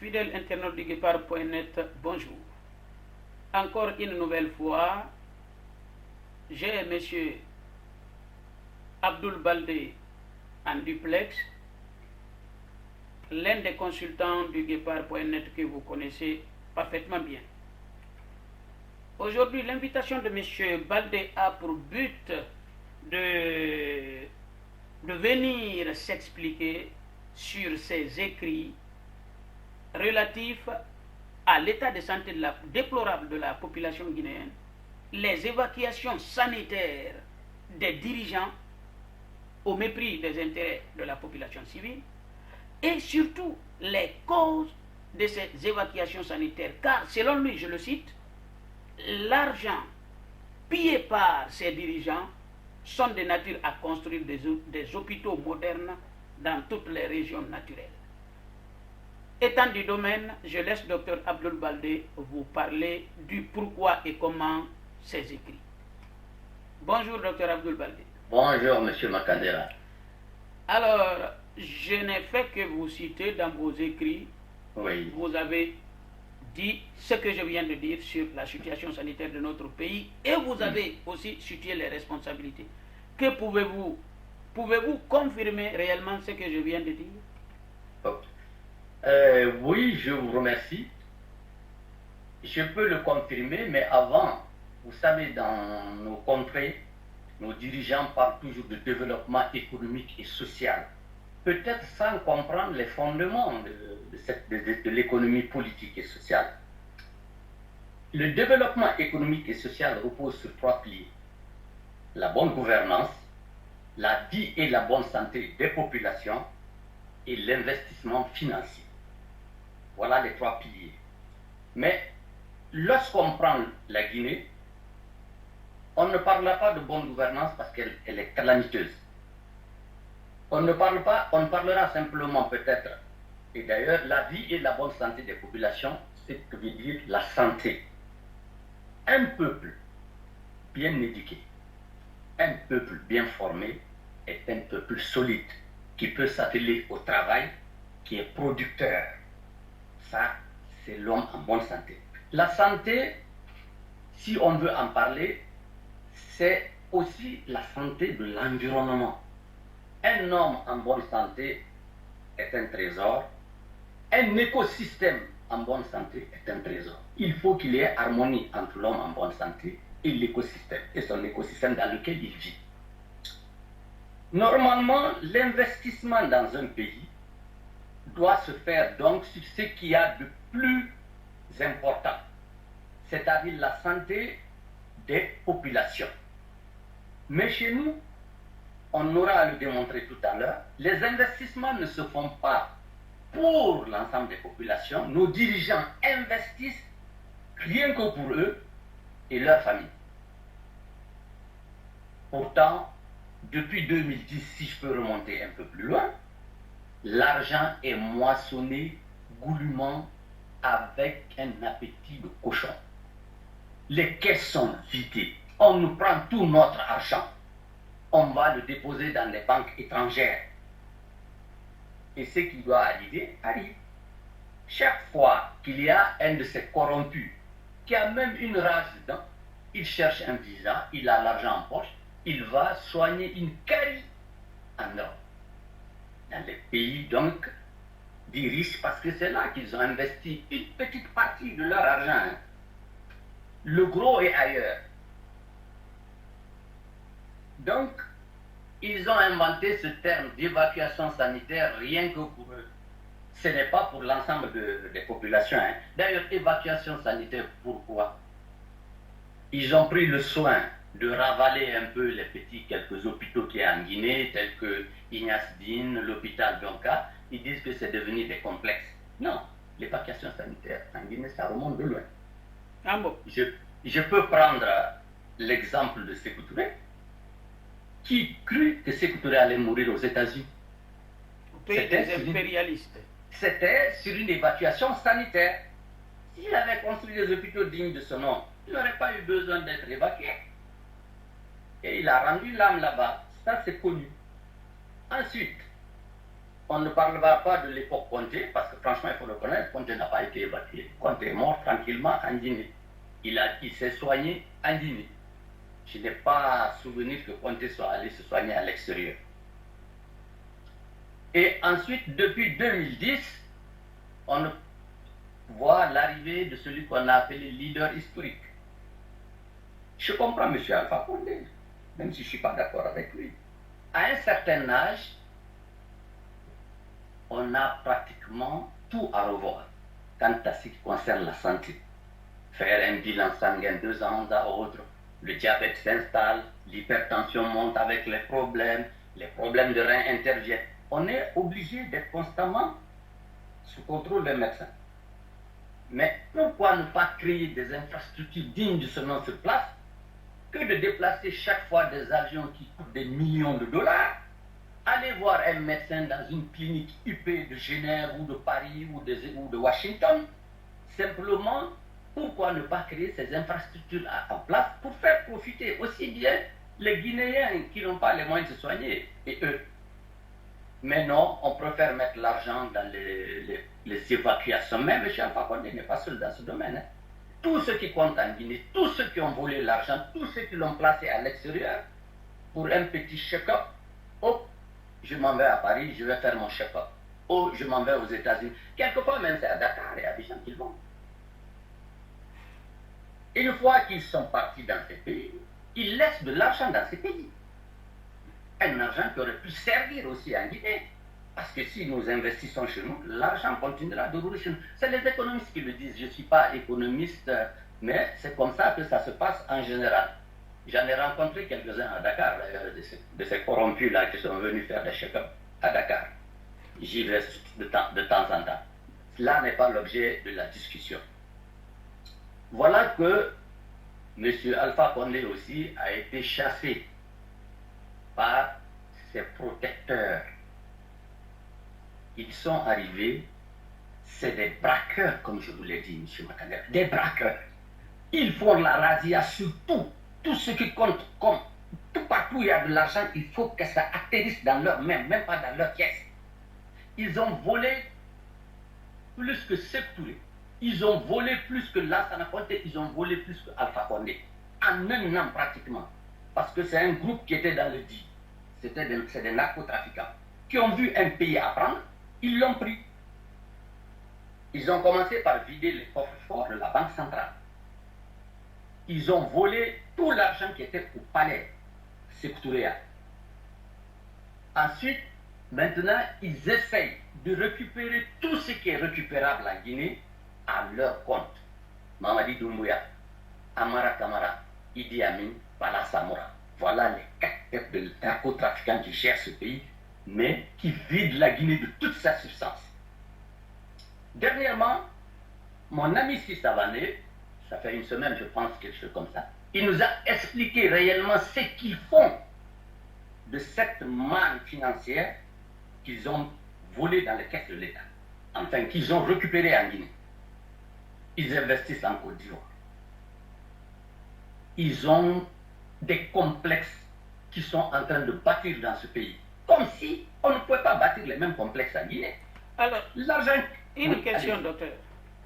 Fidèles internautes du Guépard.net, bonjour. Encore une nouvelle fois, j'ai M. Abdoul Baldé en duplex, l'un des consultants du Guépard.net que vous connaissez parfaitement bien. Aujourd'hui, l'invitation de M. Baldé a pour but de venir s'expliquer sur ses écrits relatifs à l'état de santé déplorable de la population guinéenne, les évacuations sanitaires des dirigeants au mépris des intérêts de la population civile et surtout les causes de ces évacuations sanitaires. Car selon lui, je le cite, l'argent pillé par ces dirigeants sont de nature à construire des hôpitaux modernes dans toutes les régions naturelles. Étant du domaine, je laisse Dr Abdoul Baldé vous parler du pourquoi et comment ces écrits. Bonjour Dr Abdoul Baldé. Bonjour Monsieur Makandera. Alors, je n'ai fait que vous citer dans vos écrits. Oui. Vous avez dit ce que je viens de dire sur la situation sanitaire de notre pays et vous avez aussi situé les responsabilités. Que pouvez-vous confirmer réellement ce que je viens de dire? Oui, je vous remercie. Je peux le confirmer, mais avant, vous savez, dans nos contrées, nos dirigeants parlent toujours de développement économique et social, peut-être sans comprendre les fondements de l'économie politique et sociale. Le développement économique et social repose sur 3 piliers: la bonne gouvernance, la vie et la bonne santé des populations et l'investissement financier. Voilà les 3 piliers. Mais lorsqu'on prend la Guinée, on ne parlera pas de bonne gouvernance parce qu'elle est calamiteuse. On parlera simplement peut-être, et d'ailleurs la vie et la bonne santé des populations, c'est ce que veut dire la santé. Un peuple bien éduqué, un peuple bien formé est un peuple solide qui peut s'atteler au travail, qui est producteur. Ça, c'est l'homme en bonne santé. La santé, si on veut en parler, c'est aussi la santé de l'environnement. Un homme en bonne santé est un trésor. Un écosystème en bonne santé est un trésor. Il faut qu'il y ait harmonie entre l'homme en bonne santé et l'écosystème, et son écosystème dans lequel il vit. Normalement, l'investissement dans un pays doit se faire donc sur ce qu'il y a de plus important, c'est-à-dire la santé des populations. Mais chez nous, on aura à le démontrer tout à l'heure, les investissements ne se font pas pour l'ensemble des populations. Nos dirigeants investissent rien que pour eux et leur famille. Pourtant, depuis 2010, si je peux remonter un peu plus loin, l'argent est moissonné goulûment avec un appétit de cochon. Les caisses sont vidées. On nous prend tout notre argent. On va le déposer dans les banques étrangères. Et ce qui doit arriver, arrive. Chaque fois qu'il y a un de ces corrompus qui a même une rage dedans, il cherche un visa, il a l'argent en poche, il va soigner une carie en Europe. Dans les pays donc des riches, parce que c'est là qu'ils ont investi une petite partie de leur argent. Le gros est ailleurs. Donc, ils ont inventé ce terme d'évacuation sanitaire rien que pour eux. Ce n'est pas pour l'ensemble des populations. D'ailleurs, évacuation sanitaire, pourquoi? Ils ont pris le soin de ravaler un peu les quelques hôpitaux qu'il y a en Guinée, tels que Ignace Dine, l'hôpital Donka. Ils disent que c'est devenu des complexes. Non, l'évacuation sanitaire en Guinée, ça remonte de loin. Ah bon? Je peux prendre l'exemple de Sékou Touré. Qui crut que Sékou Touré allait mourir aux États-Unis? Au pays des impérialistes. C'était sur une évacuation sanitaire. S'il avait construit des hôpitaux dignes de ce nom, il n'aurait pas eu besoin d'être évacué. Et il a rendu l'âme là-bas. Ça, c'est connu. Ensuite, On ne parlera pas de l'époque Conté, parce que franchement, il faut le connaître, Conté n'a pas été évacué. Conté est mort tranquillement en Guinée. Il s'est soigné en Guinée. Je n'ai pas souvenir que Conté soit allé se soigner à l'extérieur. Et ensuite, depuis 2010, on voit l'arrivée de celui qu'on a appelé leader historique. Je comprends M. Alpha Condé, même si je ne suis pas d'accord avec lui. À un certain âge, on a pratiquement tout à revoir quant à ce qui concerne la santé. Faire un bilan sanguin de temps à autre, le diabète s'installe, l'hypertension monte avec les problèmes de reins interviennent. On est obligé d'être constamment sous contrôle des médecins. Mais pourquoi ne pas créer des infrastructures dignes de ce nom sur place que de déplacer chaque fois des avions qui coûtent des millions de dollars, aller voir un médecin dans une clinique UP de Genève ou de Paris ou de Washington, simplement, pourquoi ne pas créer ces infrastructures en place pour faire profiter aussi bien les Guinéens qui n'ont pas les moyens de se soigner et eux. Mais non, on préfère mettre l'argent dans les évacuations. Même M. Alpha Condé n'est pas seul dans ce domaine. Hein. Tous ceux qui comptent en Guinée, tous ceux qui ont volé l'argent, tous ceux qui l'ont placé à l'extérieur, pour un petit check-up, oh, je m'en vais à Paris, je vais faire mon check-up. Oh, je m'en vais aux États-Unis. Quelquefois même c'est à Dakar et à Abidjan qu'ils vont. Une fois qu'ils sont partis dans ces pays, ils laissent de l'argent dans ces pays. Un argent qui aurait pu servir aussi en Guinée. Parce que si nous investissons chez nous, l'argent continuera de rouler chez nous. C'est les économistes qui le disent. Je ne suis pas économiste, mais c'est comme ça que ça se passe en général. J'en ai rencontré quelques-uns à Dakar, de ces corrompus-là qui sont venus faire des check-up à Dakar. J'y vais de temps en temps. Cela n'est pas l'objet de la discussion. Voilà que M. Alpha Condé aussi a été chassé par ses protecteurs. Ils sont arrivés, c'est des braqueurs, comme je vous l'ai dit, M. Matangara, des braqueurs. Ils font la razzia sur tout ce qui compte, comme tout partout où il y a de l'argent, il faut que ça atterrisse dans leurs mains, même pas dans leurs pièces. Ils ont volé plus que Sékou Touré. Ils ont volé plus que Lansana Conté, ils ont volé plus que Alpha Condé. En un an pratiquement. Parce que c'est un groupe qui était dans le dit. C'est des narcotrafiquants qui ont vu un pays à prendre, ils l'ont pris. Ils ont commencé par vider les coffres forts de la Banque centrale. Ils ont volé tout l'argent qui était au palais, Sékou Touré. Ensuite, maintenant, ils essayent de récupérer tout ce qui est récupérable en Guinée à leur compte. Mamadi Doumbouya, Amara Kamara, Idi Amin, Bala Samora. Voilà les 4 têtes de narcotrafiquants qui gèrent ce pays, mais qui vident la Guinée de toute sa substance. Dernièrement, mon ami Sissavané, ça fait une semaine, je pense, quelque chose comme ça, il nous a expliqué réellement ce qu'ils font de cette manne financière qu'ils ont volée dans les caisses de l'État, enfin, qu'ils ont récupérée en Guinée. Ils investissent en Côte d'Ivoire. Ils ont des complexes qui sont en train de bâtir dans ce pays. Comme si on ne pouvait pas bâtir les mêmes complexes en Guinée. Alors, l'argent... Une question, docteur.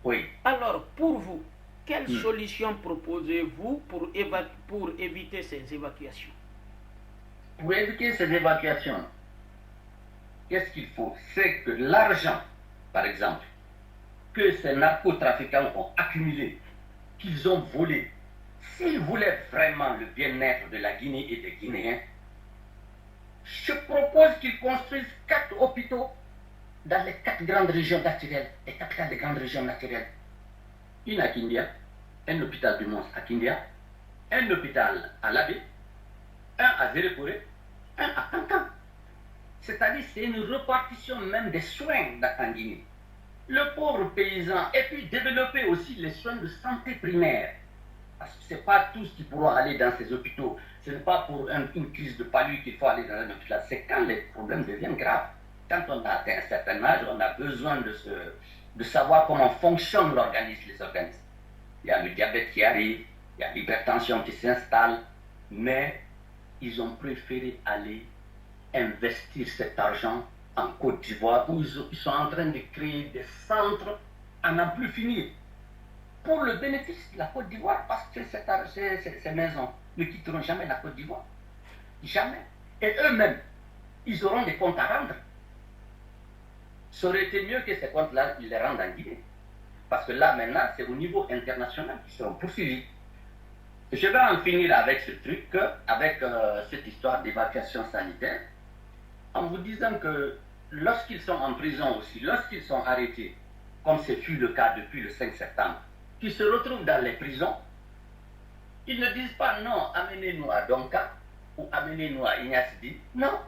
Oui. Alors, pour vous, quelle solution proposez-vous pour éviter ces évacuations? Pour éviter ces évacuations, qu'est-ce qu'il faut? C'est que l'argent, par exemple, que ces narcotrafiquants ont accumulé, qu'ils ont volé, s'ils voulaient vraiment le bien-être de la Guinée et des Guinéens, je propose qu'ils construisent 4 hôpitaux dans les 4 grandes régions naturelles, les capitales des grandes régions naturelles. Une à Kindia, un hôpital du Mons à Kindia, un hôpital à Labé, un à Zérekoré, un à Kankan. C'est-à-dire c'est une répartition même des soins en Guinée. Le pauvre paysan, et puis développer aussi les soins de santé primaire. Parce que ce n'est pas tous qui pourront aller dans ces hôpitaux. Ce n'est pas pour une crise de palu qu'il faut aller dans un hôpital. C'est quand les problèmes deviennent graves. Quand on a atteint un certain âge, on a besoin de savoir comment fonctionne l'organisme, les organismes. Il y a le diabète qui arrive, il y a l'hypertension qui s'installe, mais ils ont préféré aller investir cet argent en Côte d'Ivoire, où ils sont en train de créer des centres à n'en plus finir, pour le bénéfice de la Côte d'Ivoire, parce que ces maisons ne quitteront jamais la Côte d'Ivoire. Jamais. Et eux-mêmes, ils auront des comptes à rendre. Ça aurait été mieux que ces comptes-là, ils les rendent en Guinée. Parce que là, maintenant, c'est au niveau international qu'ils seront poursuivis. Je vais en finir avec ce truc, avec cette histoire d'évacuation sanitaire, en vous disant que lorsqu'ils sont en prison aussi, lorsqu'ils sont arrêtés, comme ce fut le cas depuis le 5 septembre, qu'ils se retrouvent dans les prisons, ils ne disent pas non, amenez-nous à Donka ou amenez-nous à Ignacidi. Non,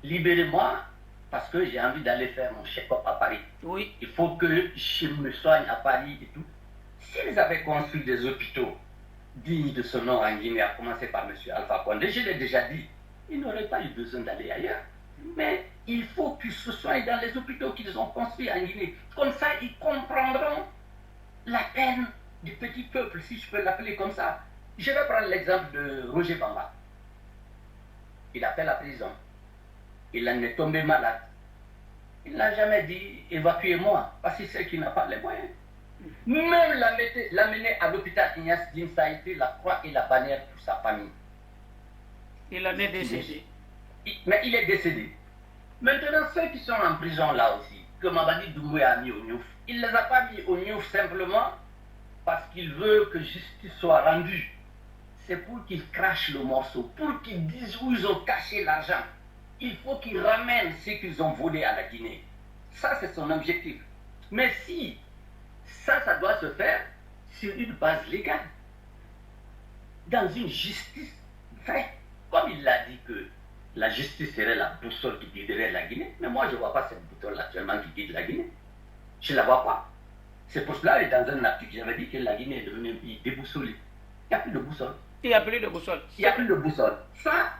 libérez-moi parce que j'ai envie d'aller faire mon check-up à Paris. Oui. Il faut que je me soigne à Paris et tout. S'ils avaient construit des hôpitaux dignes de ce nom en Guinée, à commencer par M. Alpha Condé, je l'ai déjà dit, ils n'auraient pas eu besoin d'aller ailleurs. Mais il faut qu'ils se soignent dans les hôpitaux qu'ils ont construits en Guinée. Comme ça, ils comprendront la peine du petit peuple, si je peux l'appeler comme ça. Je vais prendre l'exemple de Roger Bamba. Il a fait la prison. Il en est tombé malade. Il n'a jamais dit évacuez-moi, parce qu'il sait qu'il n'a pas les moyens. Même l'amener à l'hôpital Ignace Dine, ça a été la croix et la bannière pour sa famille. Il en est décédé. Mais il est décédé. Maintenant, ceux qui sont en prison là aussi, que Mamadi Doumbouya a mis au Niouf, il ne les a pas mis au Niouf simplement parce qu'il veut que justice soit rendue. C'est pour qu'ils crachent le morceau, pour qu'ils disent où ils ont caché l'argent. Il faut qu'ils ramènent ce qu'ils ont volé à la Guinée. Ça, c'est son objectif. Mais si ça doit se faire sur une base légale, dans une justice vraie. Comme il l'a dit que la justice serait la boussole qui guiderait la Guinée, mais moi je ne vois pas cette boussole actuellement qui guide la Guinée. Je ne la vois pas. C'est pour cela, et dans un article, j'avais dit que la Guinée est devenue un pays déboussolé. Il n'y a plus de boussole. Il n'y a plus de boussole. Il n'y a plus de boussole. Ça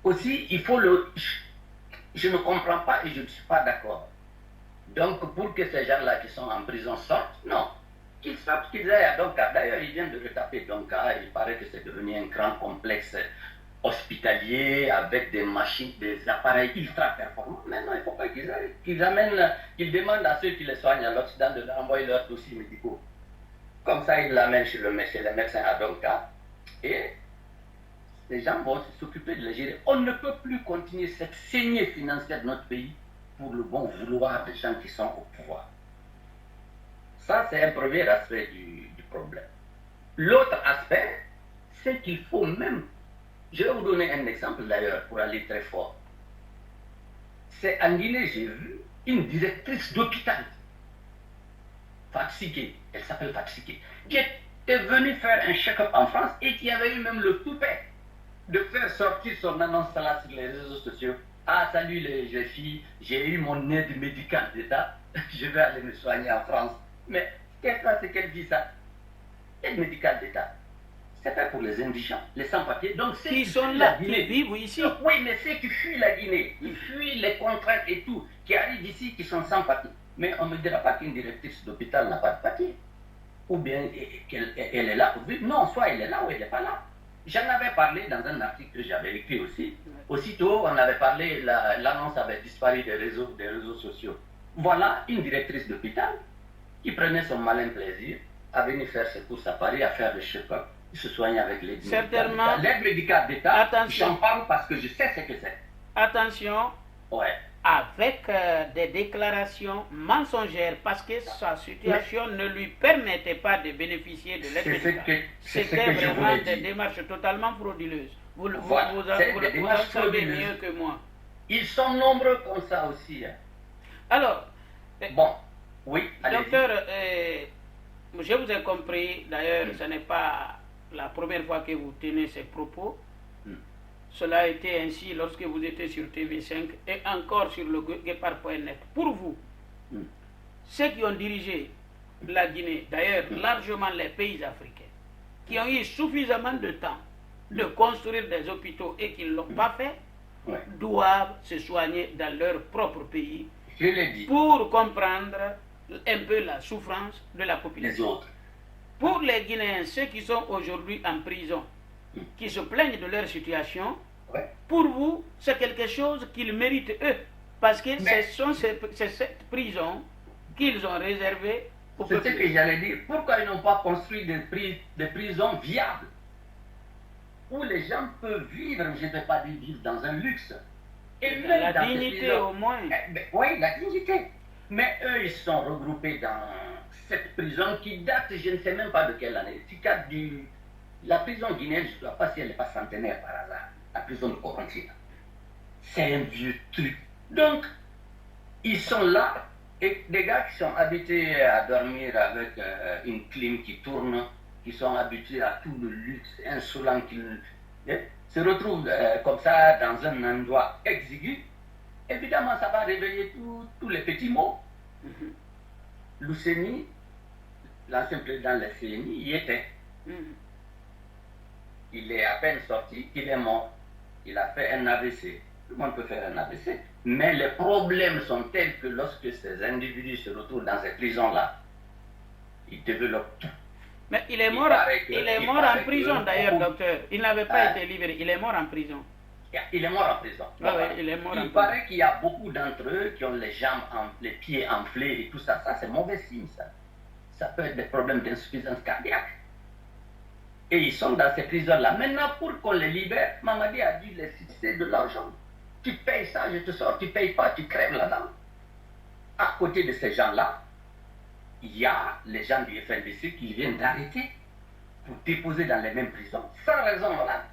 aussi, il faut le... Je ne comprends pas et je ne suis pas d'accord. Donc, pour que ces gens-là qui sont en prison sortent, non. Qu'ils sortent, qu'ils aillent à Donka. D'ailleurs, ils viennent de retaper Donka. Il paraît que c'est devenu un grand complexe hospitalier avec des machines, des appareils ultra performants. Maintenant, il ne faut pas qu'ils aillent. Qu'ils demandent à ceux qui les soignent à l'Occident de leur envoyer leurs dossiers médicaux. Comme ça, ils l'amènent chez les médecins à Donka. Et les gens vont s'occuper de les gérer. On ne peut plus continuer cette saignée financière de notre pays pour le bon vouloir des gens qui sont au pouvoir. Ça, c'est un premier aspect du problème. L'autre aspect, c'est qu'il faut même... Je vais vous donner un exemple d'ailleurs pour aller très fort. C'est en Guinée, j'ai vu une directrice d'hôpital, fatiguée, elle s'appelle Fatiguée, qui était venue faire un check-up en France et qui avait eu même le toupet de faire sortir son annonce là sur les réseaux sociaux. Ah, salut les jeunes filles, j'ai eu mon aide médicale d'État, je vais aller me soigner en France. Mais qu'est-ce qu'elle dit ça? Aide médicale d'État. C'est fait pour les indigents, les sans-papiers. Donc, ceux qui sont là, qui vivent ici. Oui, mais ceux qui fuient la Guinée, qui fuient les contraintes et tout, qui arrivent ici, qui sont sans papier. Mais on ne me dira pas qu'une directrice d'hôpital n'a pas de papier. Ou bien qu'elle est là pour vivre. Non, soit elle est là ou elle n'est pas là. J'en avais parlé dans un article que j'avais écrit aussi. Aussitôt, on avait parlé, l'annonce avait disparu des réseaux sociaux. Voilà une directrice d'hôpital qui prenait son malin plaisir à venir faire ses courses à Paris, à faire le check-up, se soigner avec l'aide médicale d'État. L'aide médicale d'État, j'en parle parce que je sais ce que c'est. Attention, ouais. Avec des déclarations mensongères, parce que sa situation ne lui permettait pas de bénéficier de l'aide médicale. C'était vraiment des démarches totalement frauduleuses. Vous savez mieux que moi. Ils sont nombreux comme ça aussi. Hein. Alors, bon, oui, docteur, je vous ai compris, d'ailleurs, ce n'est pas la première fois que vous tenez ces propos. Cela a été ainsi lorsque vous étiez sur TV5 et encore sur le guépard.net. Pour vous, ceux qui ont dirigé la Guinée, d'ailleurs largement les pays africains, qui ont eu suffisamment de temps de construire des hôpitaux et qui ne l'ont pas fait, doivent se soigner dans leur propre pays pour comprendre un peu la souffrance de la population. Pour les Guinéens, ceux qui sont aujourd'hui en prison, qui se plaignent de leur situation, pour vous, c'est quelque chose qu'ils méritent eux. Parce que c'est cette prison qu'ils ont réservée au peuple. C'est ce que j'allais dire. Pourquoi ils n'ont pas construit des prisons viables où les gens peuvent vivre, je ne vais pas dire vivre dans un luxe. Et même la dignité au moins. Oui, la dignité. Mais eux, ils sont regroupés dans cette prison qui date, je ne sais même pas de quelle année. La prison guinéenne, je ne sais pas si elle n'est pas centenaire par hasard. La prison de Corontina. C'est un vieux truc. Donc, ils sont là, et des gars qui sont habitués à dormir avec une clim qui tourne, qui sont habitués à tout le luxe insolent, qui se retrouvent comme ça dans un endroit exigu. Évidemment, ça va réveiller tous les petits mots. L'Ouseni, l'ancien président de la CNI, y était. Il est à peine sorti, il est mort. Il a fait un AVC. Tout le monde peut faire un AVC. Mais les problèmes sont tels que lorsque ces individus se retrouvent dans ces prisons-là, ils développent tout. Mais il est mort en prison d'ailleurs, docteur. Il n'avait pas été libéré. Il est mort en prison. Il est mort en prison. Il paraît qu'il y a beaucoup d'entre eux qui ont les jambes, les pieds enflés et tout ça. Ça, c'est mauvais signe, ça. Ça peut être des problèmes d'insuffisance cardiaque. Et ils sont dans ces prisons-là. Maintenant, pour qu'on les libère, Mamadi a dû les fixer de l'argent. Tu payes ça, je te sors. Tu ne payes pas, tu crèves là-dedans. À côté de ces gens-là, il y a les gens du FNDC qui viennent d'arrêter pour déposer dans les mêmes prisons. Sans raison, voilà.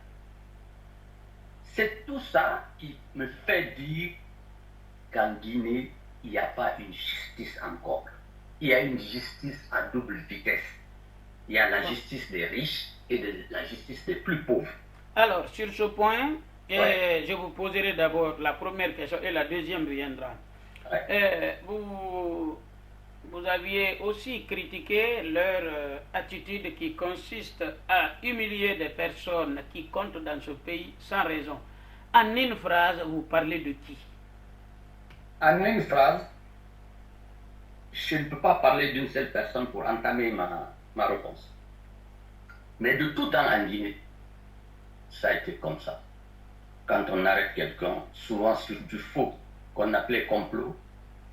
C'est tout ça qui me fait dire qu'en Guinée, il n'y a pas une justice encore. Il y a une justice à double vitesse. Il y a la justice des riches et la justice des plus pauvres. Alors, sur ce point, je vous poserai d'abord la première question et la deuxième viendra. Vous aviez aussi critiqué leur attitude qui consiste à humilier des personnes qui comptent dans ce pays sans raison. En une phrase, vous parlez de qui? En une phrase, je ne peux pas parler d'une seule personne pour entamer ma réponse. Mais de tout temps en Guinée, ça a été comme ça. Quand on arrête quelqu'un, souvent sur du faux, qu'on appelait complot,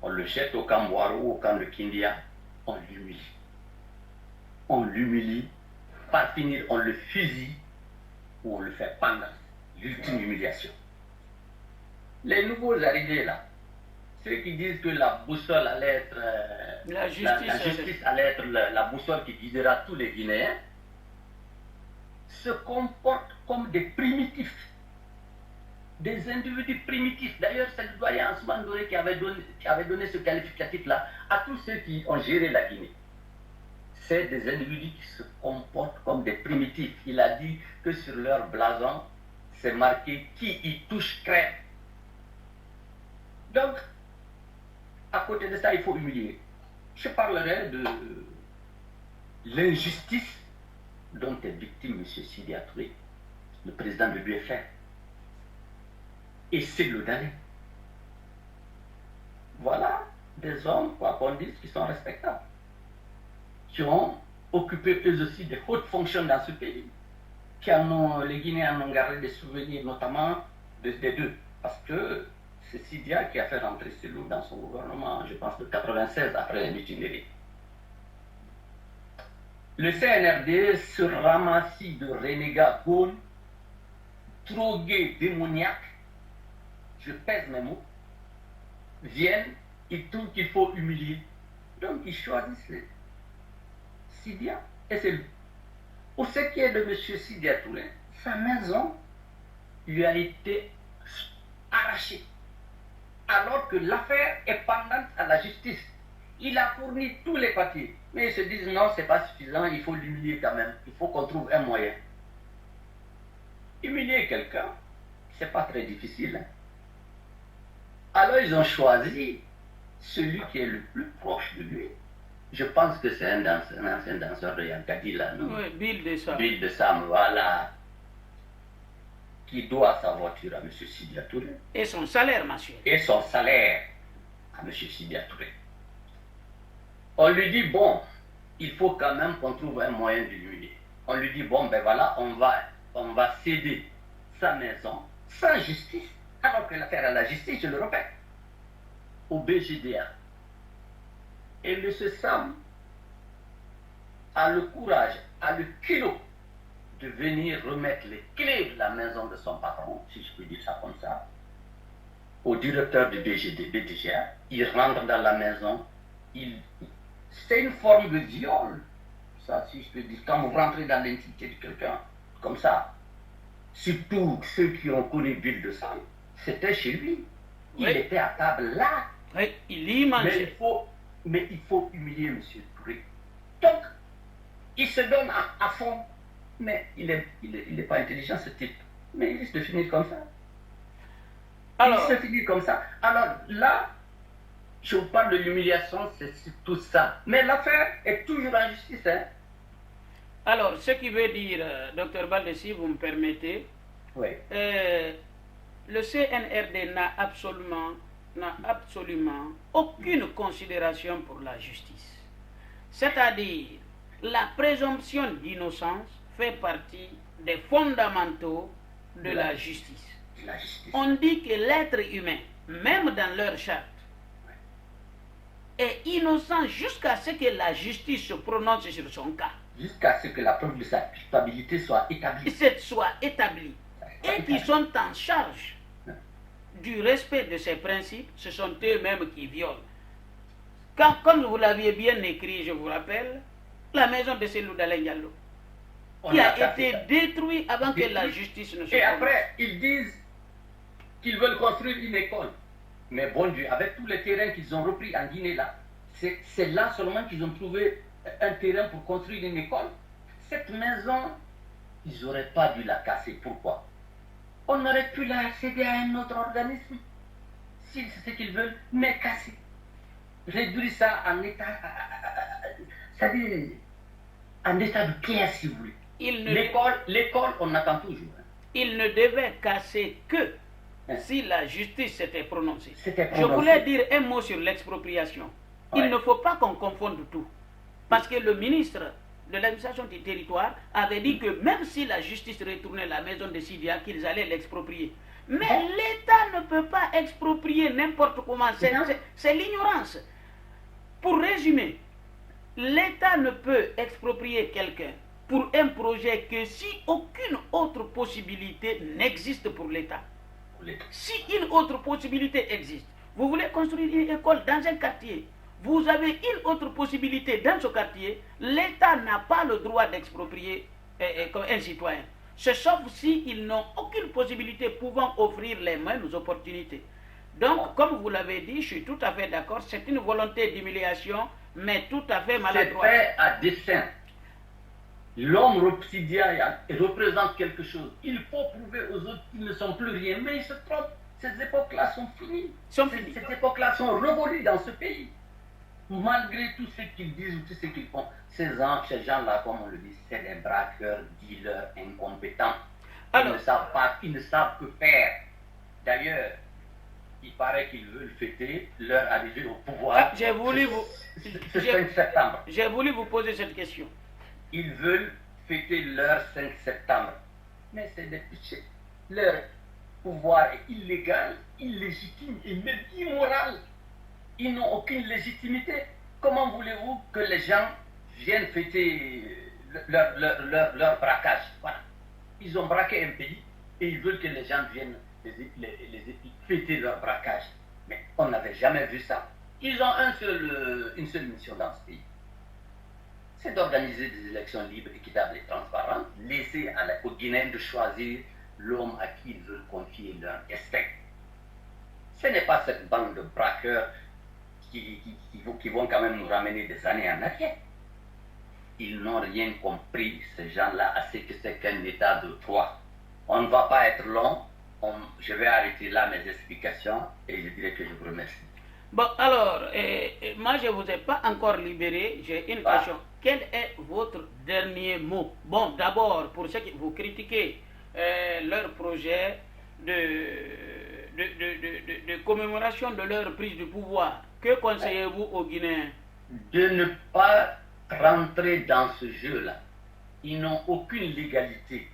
on le jette au camp Boiro ou au camp de Kindia, on l'humilie. On l'humilie, par finir, on le fusille ou on le fait pendre. L'ultime humiliation. Les nouveaux arrivés là, ceux qui disent que la boussole allait être la justice allait être la boussole qui guidera tous les Guinéens, se comportent comme des primitifs, des individus primitifs. D'ailleurs, c'est le doyen Ousmane Doré qui avait donné ce qualificatif-là à tous ceux qui ont géré la Guinée. C'est des individus qui se comportent comme des primitifs. Il a dit que sur leur blason, c'est marqué « qui y touche crève ». Donc, à côté de ça, il faut humilier. Je parlerai de l'injustice dont est victime M. Sidi Touré, le président de l'UFR, et Séglou Dané. Voilà des hommes, quoi qu'on dise, qui sont respectables, qui ont occupé eux aussi de hautes fonctions dans ce pays. Les Guinéens en ont gardé des souvenirs, notamment des deux, parce que c'est Sidia qui a fait rentrer Séglou dans son gouvernement, je pense, de 96 après la mutinerie. Le CNRD se ramassit de renégats gaules, drogués, démoniaques, je pèse mes mots, viennent, ils trouvent qu'il faut humilier. Donc ils choisissent Sidia et Séglou. Pour ce qui est de M. Sidia Touré, sa maison lui a été arrachée, alors que l'affaire est pendante à la justice. Il a fourni tous les papiers, mais ils se disent non, c'est pas suffisant, il faut l'humilier quand même, il faut qu'on trouve un moyen. Humilier quelqu'un, c'est pas très difficile. Hein? Alors ils ont choisi celui qui est le plus proche de lui. Je pense que c'est un ancien danseur de Yankadi là, non? Oui, Bill de Sam. Bill de Sam, voilà. Qui doit sa voiture à M. Sidia Touré. Et son salaire mensuel. Et son salaire à M. Sidia Touré. On lui dit, bon, il faut quand même qu'on trouve un moyen de l'humilier. On lui dit, bon, ben voilà, on va céder sa maison sans justice, alors que l'affaire à la justice, je le répète. au BGDA. Et M. Sam a le courage, a le culot de venir remettre les clés de la maison de son patron, si je peux dire ça comme ça, au directeur du BGDA. Il rentre dans la maison, c'est une forme de viol, ça, si je peux dire, quand vous rentrez dans l'intimité de quelqu'un, comme ça. Surtout ceux qui ont connu Bill de Sam, c'était chez lui. Il était à table là. Oui, il y mangeait. Mais il faut humilier M. Touré. Donc, il se donne à fond. Mais il n'est pas intelligent, ce type. Mais il risque de finir comme ça. Alors, il se finit comme ça. Alors là, je vous parle de l'humiliation, c'est tout ça. Mais l'affaire est toujours en justice. Hein? Alors, ce qui veut dire, Dr Baldé, si vous me permettez, oui. Le CNRD n'a absolument aucune considération pour la justice. C'est-à-dire, la présomption d'innocence fait partie des fondamentaux de la justice. On dit que l'être humain, même dans leur charte, est innocent jusqu'à ce que la justice se prononce sur son cas. Jusqu'à ce que la preuve de sa culpabilité soit établie. Et qui sont en charge du respect de ces principes, ce sont eux-mêmes qui violent. Comme vous l'aviez bien écrit, je vous rappelle, la maison de Cellou Dalein Diallo, qui a été détruite avant que la justice ne se prononce. Et après, ils disent qu'ils veulent construire une école. Mais bon Dieu, avec tous les terrains qu'ils ont repris en Guinée là, c'est là seulement qu'ils ont trouvé un terrain pour construire une école. Cette maison, ils n'auraient pas dû la casser. Pourquoi? On aurait pu la céder à un autre organisme, si c'est ce qu'ils veulent, mais casser. Réduire ça en état, c'est-à-dire en état de pièce, si vous voulez. L'école, on attend toujours. Hein. Il ne devait casser que si la justice s'était prononcée. Je voulais dire un mot sur l'expropriation. Ouais. Il ne faut pas qu'on confonde tout. Parce que le ministre de l'administration du territoire avait dit que même si la justice retournait la maison de Sivia, qu'ils allaient l'exproprier. Mais l'État ne peut pas exproprier n'importe comment. C'est l'ignorance. Pour résumer, l'État ne peut exproprier quelqu'un pour un projet que si aucune autre possibilité n'existe pour l'État. Si une autre possibilité existe, vous voulez construire une école dans un quartier, vous avez une autre possibilité dans ce quartier, l'État n'a pas le droit d'exproprier un citoyen. C'est sauf s'ils n'ont aucune possibilité pouvant offrir les mêmes opportunités. Donc, comme vous l'avez dit, je suis tout à fait d'accord, c'est une volonté d'humiliation, mais tout à fait maladroite. C'est fait à dessein. L'homme obsidiaire représente quelque chose. Il faut prouver aux autres qu'ils ne sont plus rien, mais ils se trompent. Ces époques-là sont finies. Ces époques-là sont révolues dans ce pays. Malgré tout ce qu'ils disent ou tout ce qu'ils font, ces gens-là, comme on le dit, c'est des braqueurs, dealers, incompétents. Ils ne savent pas, ils ne savent que faire. D'ailleurs, il paraît qu'ils veulent fêter leur arrivée au pouvoir. J'ai voulu ce 5 septembre. J'ai voulu vous poser cette question. Ils veulent fêter leur 5 septembre. Mais c'est des péchés. Leur pouvoir est illégal, illégitime et même immoral. Ils n'ont aucune légitimité. Comment voulez-vous que les gens viennent fêter leur braquage? Voilà. Ils ont braqué un pays et ils veulent que les gens viennent fêter leur braquage. Mais on n'avait jamais vu ça. Ils ont une seule mission dans ce pays. C'est d'organiser des élections libres, équitables et transparentes, laisser aux Guinéens de choisir l'homme à qui ils veulent confier leur destin. Ce n'est pas cette bande de braqueurs qui vont quand même nous ramener des années en arrière. Ils n'ont rien compris, ces gens-là, à ce que c'est qu'un état de droit. On ne va pas être long. Je vais arrêter là mes explications et je dirais que je vous remercie. Bon, alors, moi je ne vous ai pas encore libéré. J'ai une question. Quel est votre dernier mot? Bon, d'abord, pour ceux qui vous critiquez leur projet de commémoration de leur prise de pouvoir, que conseillez-vous aux Guinéens? De ne pas rentrer dans ce jeu-là. Ils n'ont aucune légalité.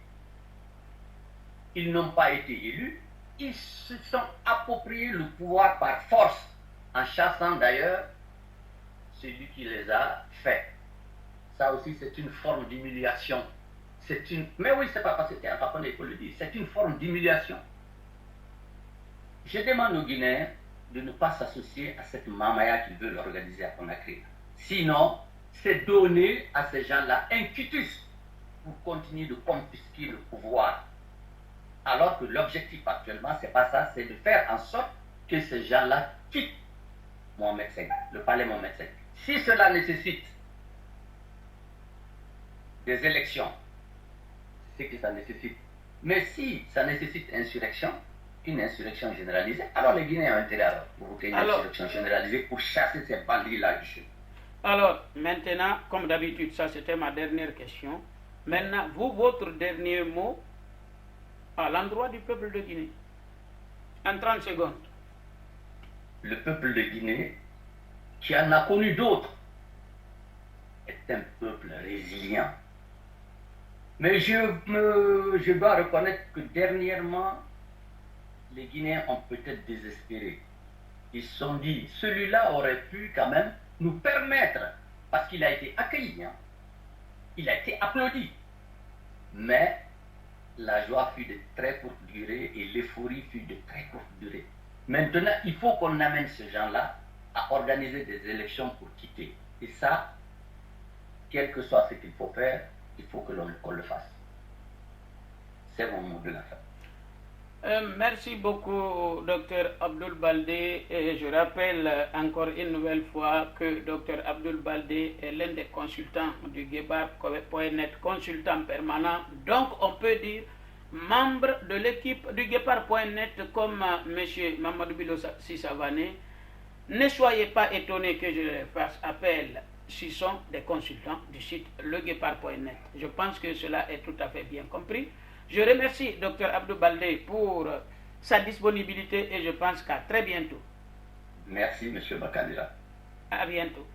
Ils n'ont pas été élus. Ils se sont appropriés le pouvoir par force. en chassant d'ailleurs celui qui les a faits. Ça aussi, c'est une forme d'humiliation. Mais oui, c'est pas parce que c'était un patron, il faut le dire. C'est une forme d'humiliation. Je demande aux Guinéens de ne pas s'associer à cette mamaya qui veut l'organiser à Conakry. Sinon, c'est donner à ces gens-là un quitus pour continuer de confisquer le pouvoir. Alors que l'objectif actuellement, c'est pas ça, c'est de faire en sorte que ces gens-là quittent Mohamed V, le palais Mohamed V. Si cela nécessite des élections, c'est ce que ça nécessite. Mais si ça nécessite une insurrection généralisée, alors les Guinéens ont intérêt à provoquer une insurrection généralisée pour chasser ces bandits-là du Sud. Alors, maintenant, comme d'habitude, ça c'était ma dernière question. Maintenant, votre dernier mot à l'endroit du peuple de Guinée. En 30 secondes. Le peuple de Guinée, qui en a connu d'autres, est un peuple résilient. Mais je dois reconnaître que dernièrement, les Guinéens ont peut-être désespéré. Ils se sont dit, celui-là aurait pu quand même nous permettre, parce qu'il a été accueilli, il a été applaudi. Mais la joie fut de très courte durée et l'euphorie fut de très courte durée. Maintenant, il faut qu'on amène ces gens-là à organiser des élections pour quitter. Et ça, quel que soit ce qu'il faut faire, il faut que qu'on le fasse. C'est mon mot de la fin. Merci beaucoup, Dr Abdoul Baldé. Et je rappelle encore une nouvelle fois que Dr Abdoul Baldé est l'un des consultants du Guépard.net, consultant permanent. Donc, on peut dire membre de l'équipe du Guépard.net comme M. Mamadou Bilo Sissavané. Ne soyez pas étonnés que je les fasse appel. Ce sont des consultants du site leguépard.net. Je pense que cela est tout à fait bien compris. Je remercie Dr Abdoul Baldé pour sa disponibilité et je pense qu'à très bientôt. Merci, M. Bakandila. À bientôt.